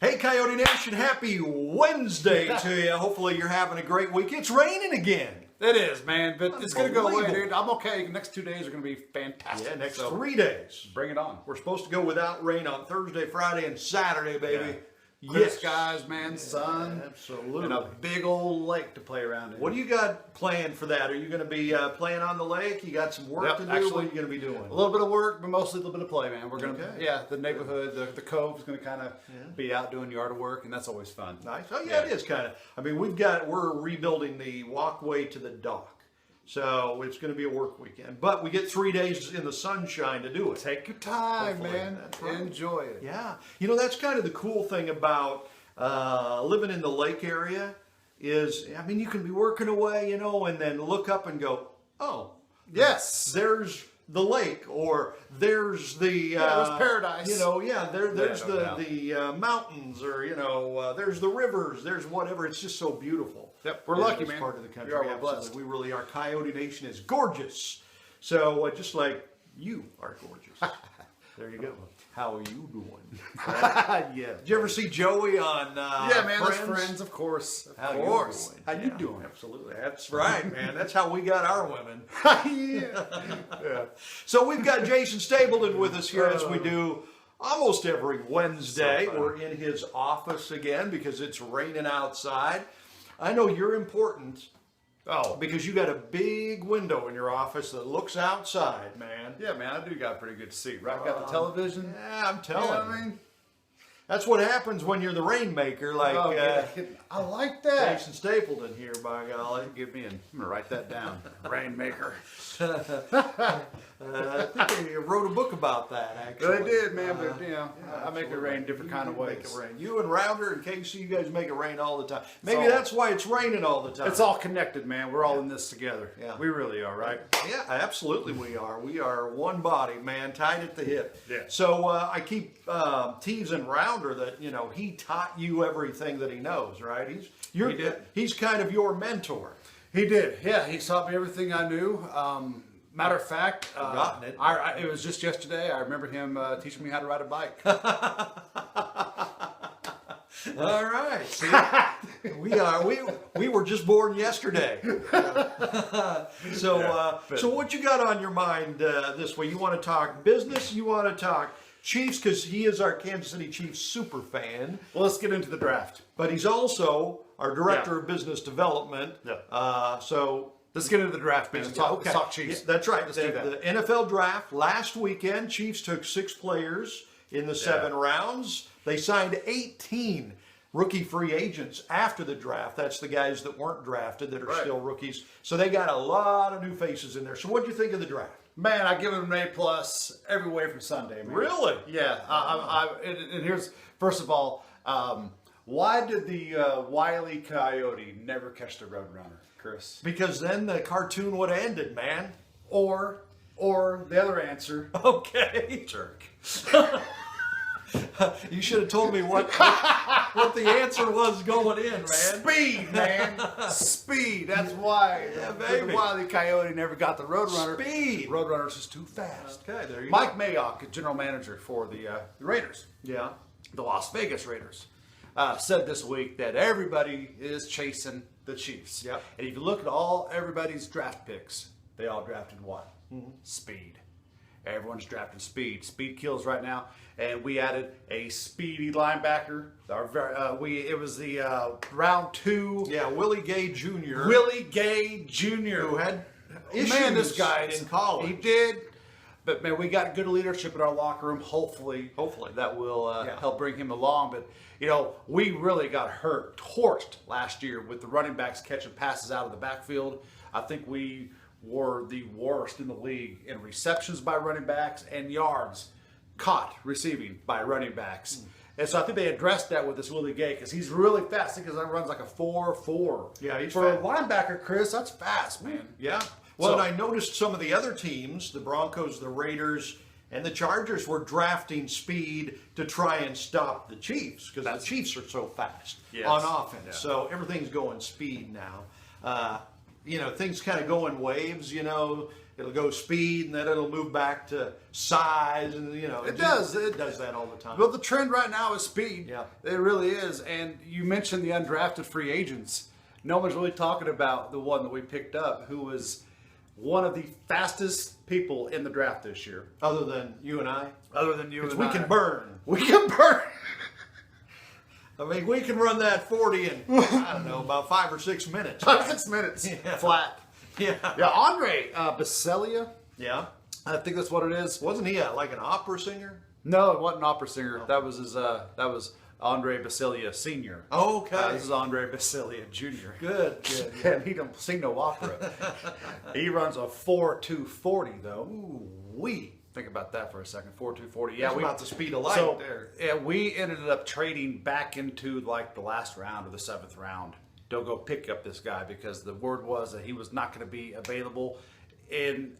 Hey Coyote Nation, happy Wednesday to you. Hopefully you're having a great week. It's raining again. It is, man, but it's going to go away, dude. I'm okay. The next 2 days are going to be fantastic. Yeah, next 3 days. Bring it on. We're supposed to go without rain on Thursday, Friday, and Saturday, baby. Yeah. Clear skies, man, sun. Absolutely. And a big old lake to play around in. What do you got planned for that? Are you going to be playing on the lake? You got some work to do? Actually, what are you going to be doing? A little bit of work, but mostly a little bit of play, man. We're going to, the neighborhood, the cove is going to kind of be out doing yard work, and that's always fun. Nice. Oh, yeah, it is kind of. I mean, we're rebuilding the walkway to the dock. So it's going to be a work weekend. But we get 3 days in the sunshine to do it. Take your time, Hopefully. man. That's right. Enjoy it. Yeah. You know, that's kind of the cool thing about living in the lake area is, I mean, you can be working away, you know, and then look up and go, oh, yes, there's the lake, or there's the there's paradise. You know, there's the mountains, or you know, there's the rivers, there's whatever. It's just so beautiful. Yep, we're lucky, man. Part of the country. We are blessed. We really are. Coyote Nation is gorgeous. So just like you are gorgeous. There you go. How are you doing? Yeah. Did you ever see Joey on Yeah, man, Friends? that's Friends, of course. Of How course. you How doing? you Yeah, doing? Absolutely. That's right, man. That's how we got our women. Yeah. So we've got Jason Stapleton with us here as we do almost every Wednesday. So We're in his office again because it's raining outside. I know you're important. Oh, Because you got a big window in your office that looks outside, man. yeah, man, I do got a pretty good seat, right? Got the television. Yeah, I'm You telling know you. what I mean? That's what happens when you're the rainmaker, like I like that. Jason Stapleton here, by golly. I'm gonna write that down. Rainmaker. I think they wrote a book about that, actually. They did, man, but you know, I make it rain different kind of ways. Make it rain. You and Rounder and Casey, you guys make it rain all the time. Maybe all- that's why it's raining all the time. It's all connected, man. We're all in this together. Yeah. We really are, right? Yeah, absolutely we are. We are one body, man, tied at the hip. Yeah. So I keep teasing Rounder that, you know, he taught you everything that he knows, right? He did. He's kind of your mentor. He did. Yeah, he taught me everything I knew. Matter of fact, Forgotten it. It was just yesterday. I remember him teaching me how to ride a bike. All right. See, we were just born yesterday. So what you got on your mind this way? You want to talk business? You want to talk Chiefs, because he is our Kansas City Chiefs super fan, Well, let's get into the draft. but he's also our director of business development. Yeah. So Let's get into the draft, man. Let's talk Chiefs. Yeah, that's right. Let's do that. The NFL draft last weekend, Chiefs took 6 players in the 7 rounds. They signed 18 rookie free agents after the draft. That's the guys that weren't drafted that are still rookies. So they got a lot of new faces in there. So what do you think of the draft? Man, I give him an A+ every way from Sunday, man. Really? Yeah. And here's, first of all, why did the Wile E. Coyote never catch the Roadrunner, Chris? Because then the cartoon would have ended, man. Or the other answer, Okay. jerk. You should have told me what the answer was going in, man. Speed, man. Speed. That's why baby. the Wile E. Coyote never got the Roadrunner. Speed. Roadrunner's just too fast. Okay, there you Mike go. Mayock, general manager for the Raiders, Yeah. the Las Vegas Raiders, said this week that everybody is chasing the Chiefs. Yep. And if you look at everybody's draft picks, they all drafted what? Speed. Everyone's drafting speed. Speed kills right now. And we added a speedy linebacker. It was the round 2. Yeah, Willie Gay Jr. Willie Gay Jr. who had issues Man, this guy in college. He did. But man, we got good leadership in our locker room. Hopefully that will help bring him along. But you know, we really got torched last year with the running backs catching passes out of the backfield. I think we were the worst in the league in receptions by running backs and yards caught receiving by running backs. And so I think they addressed that with this Willie Gay because he's really fast. I think he runs like a 4.4. Yeah, he's for fast. a linebacker, Chris. That's fast, man. Yeah. Well, So- and I noticed some of the other teams, the Broncos, the Raiders, and the Chargers were drafting speed to try and stop the Chiefs because the Chiefs are so fast on offense. Yeah. So everything's going speed now. You know, things kind of go in waves, you know. it'll go speed, and then it'll move back to size, and it does that all the time. Well, the trend right now is speed. Yeah, it really is. And you mentioned the undrafted free agents. No one's really talking about the one that we picked up, who was one of the fastest people in the draft this year. Other than you and I. Other than you and we can burn. We can burn. I mean, we can run that 40 in, I don't know, about 5 or 6 minutes. 5 or 6 minutes. Yeah. Flat. Yeah. Yeah, Andre Bacelia. Yeah. I think that's what it is. Wasn't he like an opera singer? No, it wasn't an opera singer. Oh. That was Andre Bacelia Sr. Oh, okay. This is Andre Bacelia Jr. Good. And he don't sing no opera. He runs a 4.240 though. Ooh, wee. Think about that for a second. 4.240. Yeah, that's about the speed of light there. Yeah, we ended up trading back into like the last round or the 7th round to go pick up this guy because the word was that he was not going to be available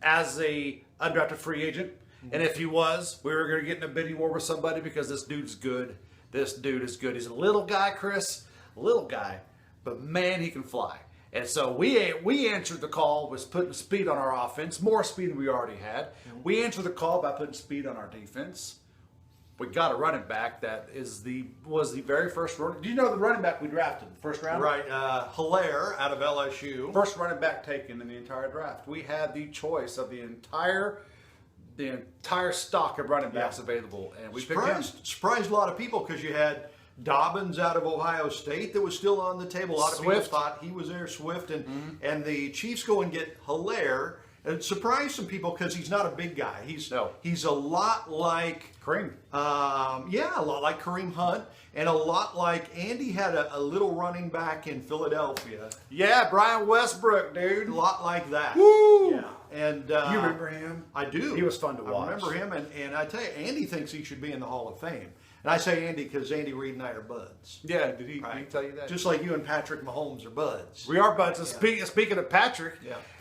as a undrafted free agent. Mm-hmm. And if he was, we were going to get in a bidding war with somebody because this dude's good. This dude is good. He's a little guy, Chris. Little guy. But man, he can fly. And so we answered the call with putting speed on our offense, more speed than we already had. Mm-hmm. We answered the call by putting speed on our defense. We got a running back that was the very first running. Do you know the running back we drafted in the first round? Right, Hilaire out of LSU. First running back taken in the entire draft. We had the choice of the entire stock of running backs available, and we picked him. Surprised a lot of people because you had Dobbins out of Ohio State that was still on the table. A lot of people thought he was there, Swift, and the Chiefs go and get Hilaire. It surprised some people because he's not a big guy. He's a lot like Kareem. A lot like Kareem Hunt, and a lot like Andy had a little running back in Philadelphia. Yeah, Brian Westbrook, dude. A lot like that. Woo! Yeah. And you remember him? I do. He was fun to watch. I remember him, and I tell you, Andy thinks he should be in the Hall of Fame. And I say Andy because Andy Reid and I are buds. Yeah, did he tell you that? Just like you and Patrick Mahomes are buds. We are buds. Yeah. Speaking of Patrick,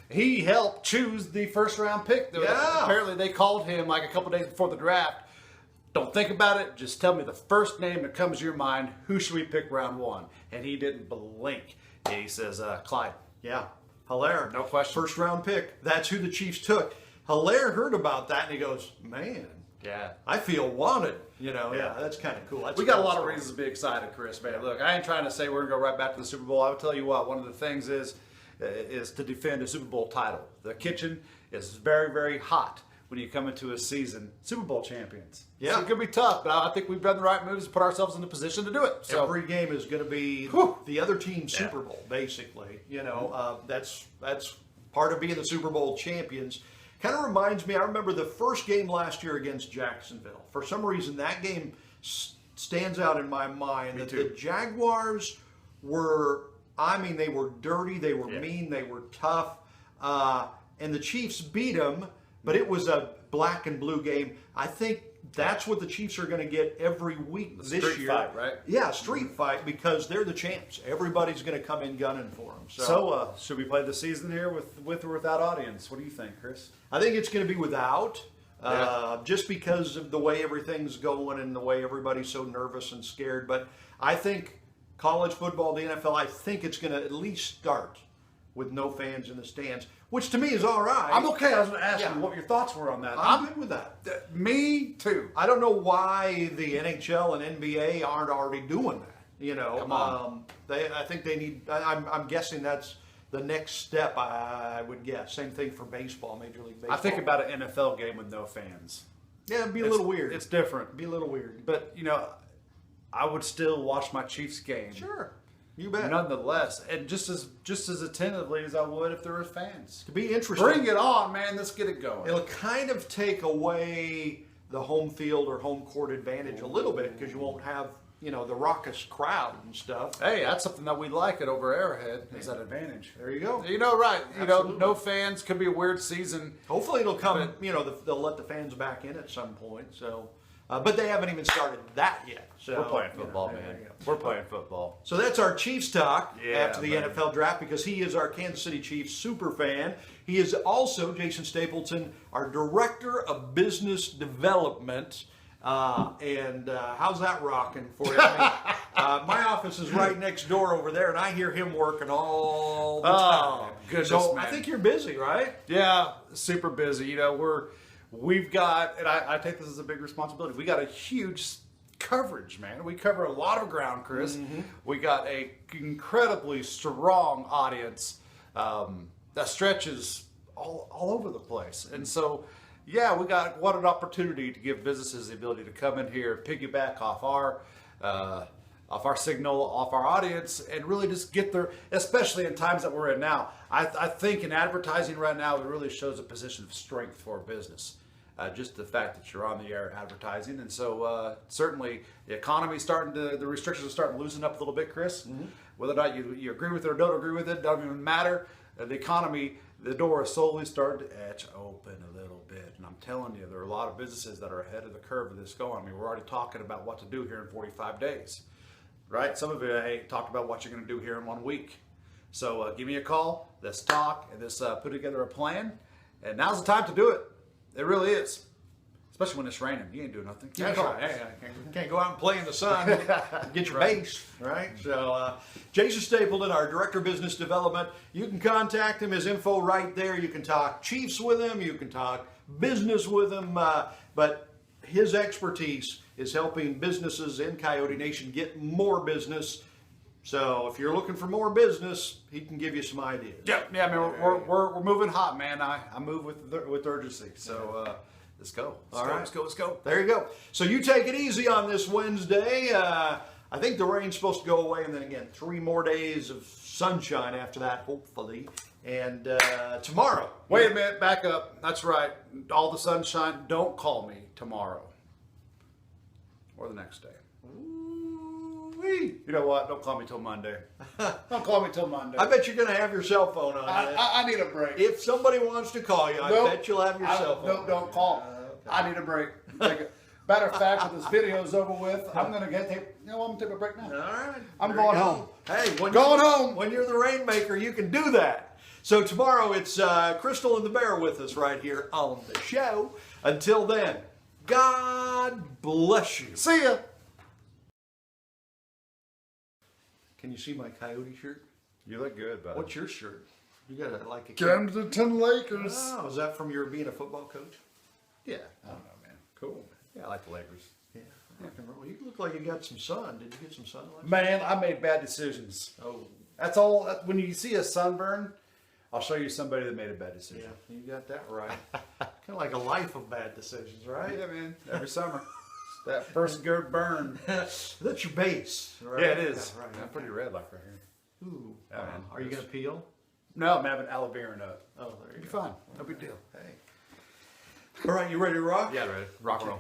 he helped choose the first round pick. Yeah. Apparently they called him like a couple days before the draft. Don't think about it. Just tell me the first name that comes to your mind. Who should we pick round 1? And he didn't blink. And he says, Clyde. Yeah. Hilaire. No question. First round pick. That's who the Chiefs took. Hilaire heard about that and he goes, man. Yeah. I feel wanted. That's kind of cool. We got a lot of reasons to be excited, Chris, man. Look, I ain't trying to say we're going to go right back to the Super Bowl. I'll tell you what, one of the things is to defend a Super Bowl title. The kitchen is very, very hot when you come into a season Super Bowl champions. Yeah. So it's going to be tough, but I think we've done the right moves to put ourselves in a position to do it. So every game is going to be the other team's Super Bowl, basically. That's part of being the Super Bowl champions. Kind of reminds me, I remember the first game last year against Jacksonville. For some reason, that game stands out in my mind. The Jaguars were, they were dirty, they were mean, they were tough. And the Chiefs beat them, but it was a black and blue game. I think that's what the Chiefs are going to get every week this year. Street fight, right? Yeah, street fight, because they're the champs. Everybody's going to come in gunning for them. So should we play the season here with or without audience? What do you think, Chris? I think it's going to be without, just because of the way everything's going and the way everybody's so nervous and scared. But I think college football, the NFL, I think it's going to at least start with no fans in the stands, which to me is all right. I'm okay. I was going to ask you what your thoughts were on that. I'm good with that. Me too. I don't know why the NHL and NBA aren't already doing that. Come on. I think they need. I'm guessing that's the next step. I would guess. Same thing for baseball, Major League Baseball. I think about an NFL game with no fans. Yeah, it'd be a little weird. It's different. It'd be a little weird. But I would still watch my Chiefs game. Sure. You bet. Nonetheless, and just as attentively as I would if there were fans. To be interesting. Bring it on, man. Let's get it going. It'll kind of take away the home field or home court advantage a little bit because you won't have, the raucous crowd and stuff. Hey, that's something that we like at Over Arrowhead is that advantage. There you go. Right. Absolutely. No fans. Could be a weird season. Hopefully it'll come, they'll let the fans back in at some point. So, but they haven't even started that yet. So we're playing football, man. We're playing football. So that's our Chiefs talk after the man. NFL draft, because he is our Kansas City Chiefs super fan. He is also, Jason Stapleton, our Director of Business Development How's that rocking for you? I mean, my office is right next door over there, and I hear him working all the time. Goodness, so man. I think you're busy, right? Yeah, super busy. You know, we've got, and I take this as a big responsibility. We got a huge coverage, man. We cover a lot of ground, Chris. We got a incredibly strong audience that stretches all over the place, and so. Yeah, what an opportunity to give businesses the ability to come in here, piggyback off our signal, off our audience, and really just get their, especially in times that we're in now. I think in advertising right now, it really shows a position of strength for a business. Just the fact that you're on the air advertising. And so certainly the economy's the restrictions are starting to loosen up a little bit, Chris. Whether or not you agree with it or don't agree with it, doesn't even matter. The economy, the door is slowly starting to etch open a little bit. And I'm telling you, there are a lot of businesses that are ahead of the curve of this going. I mean, we're already talking about what to do here in 45 days, right? Some of it talked about what you're going to do here in 1 week. So give me a call, let's talk, and let's put together a plan. And now's the time to do it. It really is. Especially when it's raining. You ain't doing nothing. That's right. Can't go out and play in the sun. Get your base, right? So, Jason Stapleton, our Director of Business Development, you can contact him. His info right there. You can talk Chiefs with him. You can talk business with him. But his expertise is helping businesses in Coyote Nation get more business. So if you're looking for more business, he can give you some ideas. Yeah, I mean, we're moving hot, man. I move with urgency. So let's go. Let's go. There you go. So you take it easy on this Wednesday. I think the rain's supposed to go away, and then again, 3 more days of sunshine after that, hopefully. And tomorrow. Wait a minute, back up. That's right. All the sunshine. Don't call me tomorrow or the next day. You know what? Don't call me till Monday. Don't call me till Monday. I bet you're going to have your cell phone on. I need a break. If somebody wants to call you, I bet you'll have your cell phone. No, don't call. Okay. I need a break. Matter of fact, when this video's over with, I'm going to I'm going to take a break now. All right. I'm going home. Hey, home. When you're the rainmaker, you can do that. So tomorrow it's Crystal and the Bear with us right here on the show. Until then, God bless you. See ya. Can you see my Coyote shirt? You look good, buddy. What's your shirt? You got a Camden Lakers. Oh, is that from your being a football coach? Yeah. I don't know, man. Cool. Yeah, I like the Lakers. Yeah. Well, you look like you got some sun. Did you get some sun last Man, I made bad decisions. Oh. That's all. When you see a sunburn, I'll show you somebody that made a bad decision. Yeah, you got that right. Kind of like a life of bad decisions, right? Yeah, man. Every summer. That first good burn. That's your base, right? Yeah, it is. Yeah, right. I'm pretty red like right here. Ooh. Yeah, man. Are you going to peel? No, I'm having aloe vera nut. Oh, there you It'll be go. fine. No big deal. Hey. All right, you ready to rock? Yeah, ready. Rock and roll.